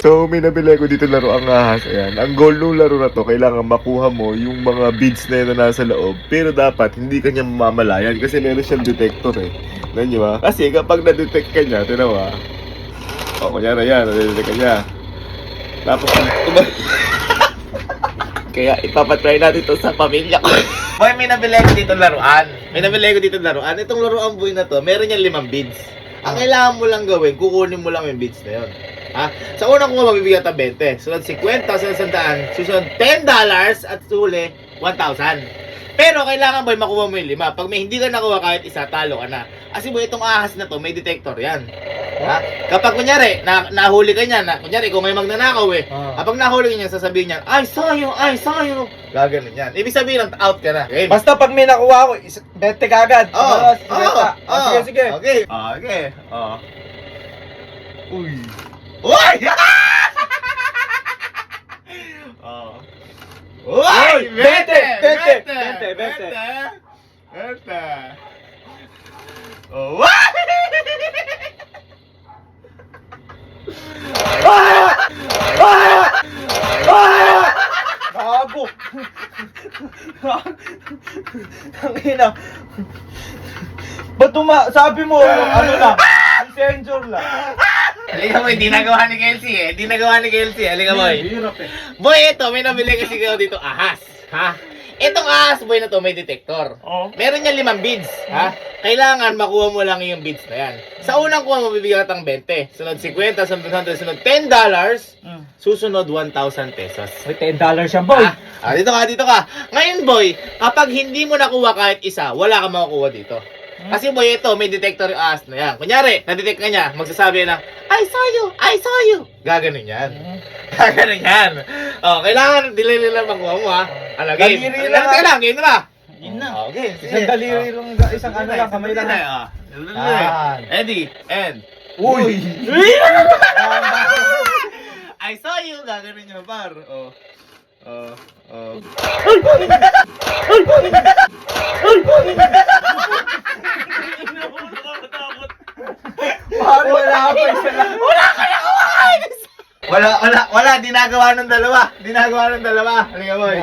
So, may nabili ko dito laro ang ahas. Ayan. Ang goal ng laro na to, kailangan makuha mo yung mga beads na yun na nasa loob. Pero dapat, hindi kanya mamamalayan kasi meron siyang detector eh. Alam nyo ba? Kasi kapag na-detect ka niya, tinawa. O, kunyari yan, na-detect ka niya. Tapos, kaya ipapatry natin ito sa pamilya ko. Boy, may nabili ko dito laruan. Itong laruan boy na to, meron niyang 5 beads. Ang kailangan mo lang gawin, kukunin mo lang yung beads na yun. Ha? Sa unang kuha, mabibigyan ng 20. Sunod 50, sunod 100. Susunod $10 at huli 1,000. Pero kailangan boy, makuha mo yung 5. Pag may hindi ka nakuha kahit isa, talo ka na. Kasi boy, itong ahas na to, may detector yan. Ha? Kapag kunyari, nahuli ka niya, kunyari, kung may magnanakaw eh. Kapag nahuli ka niya, sasabihin niya, ay, sayo. Gaganon yan. Ibig sabihin, out ka na. Okay? Basta pag may nakuha ko, 20 kagad. Sige. Okay. Uy. Uy! Uy! 20! Oh, what? Gago! Tangina. Ba't sabi mo, ano lang, messenger lang. Halika boy, di nagawa ni Kelsey eh. Halika boy. Hirap eh. Boy, ito, may nabili kasi ko dito ahas. Ha? Itong ahas boy na to may detector. Oh. Meron niya 5 beads. Ha? Kailangan makuha mo lang yung beads na yan. Sa unang kuha mo, bibigyan ka ng 20. Sunod 50, sunod 100, sunod $10. Susunod 1,000 pesos. May $10 yan, boy. Dito ka. Ngayon boy, kapag hindi mo nakuha kahit isa, wala ka makukuha dito. Kasi boy, ito, may detector yung ahas na yan. Kunyari, na-detect ka niya, magsasabi na, I saw you. Gaganon yan. Oh, kailangan, dili lang makuha mo ha. Game. Daliri lang. Game na. Yun na. Okay, Isang daliri lang, isang ano lang, kamay lang. Eddie, and... Uy! I saw you. Gaganon niya, par. Wala pa isa lang. Wala, dinagawa ng dalawa. Halika boy.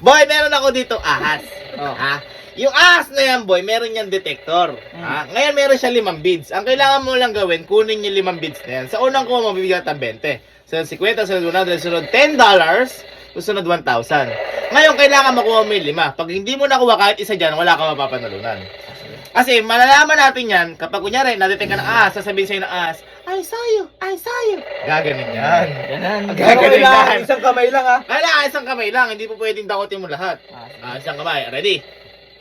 Boy, meron ako dito ahas. Ha? Yung ahas na yan boy, meron niyang detector. Ha? Ngayon meron siya 5 beads. Ang kailangan mo lang gawin, kunin yung 5 beads na yan. Sa unang kuha, mabibigyan ka ng 20. Sunod 50, sunod 100, sunod $10, susunod 1,000. Ngayon, kailangan makuha mo yung 5. Pag hindi mo nakuha kahit isa dyan, wala ka mapapanalunan. Kasi malalaman natin yan, kapag kunyari, nadetect ka ng ahas, sasabihin sa'yo ng ahas, I saw you. Gaganin yan. Gaganin yan. Isang kamay lang ha. Kailangan isang kamay lang, hindi po pwedeng dakotin mo lahat. Isang kamay, ready?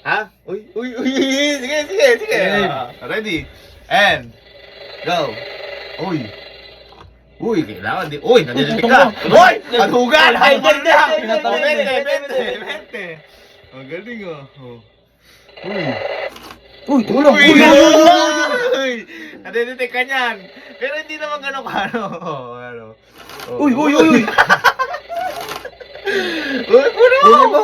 Ha? Uy. Sige. Ready? And, go. Uy, kailangan di. Uy, nadetect ka. Uy, paghugan. Ay, 20. Ang galing Uy, tulong. Uy! Nadedetect ka niyan. Pero hindi naman gano'n ka, ano. Uy. Uy, kunin mo!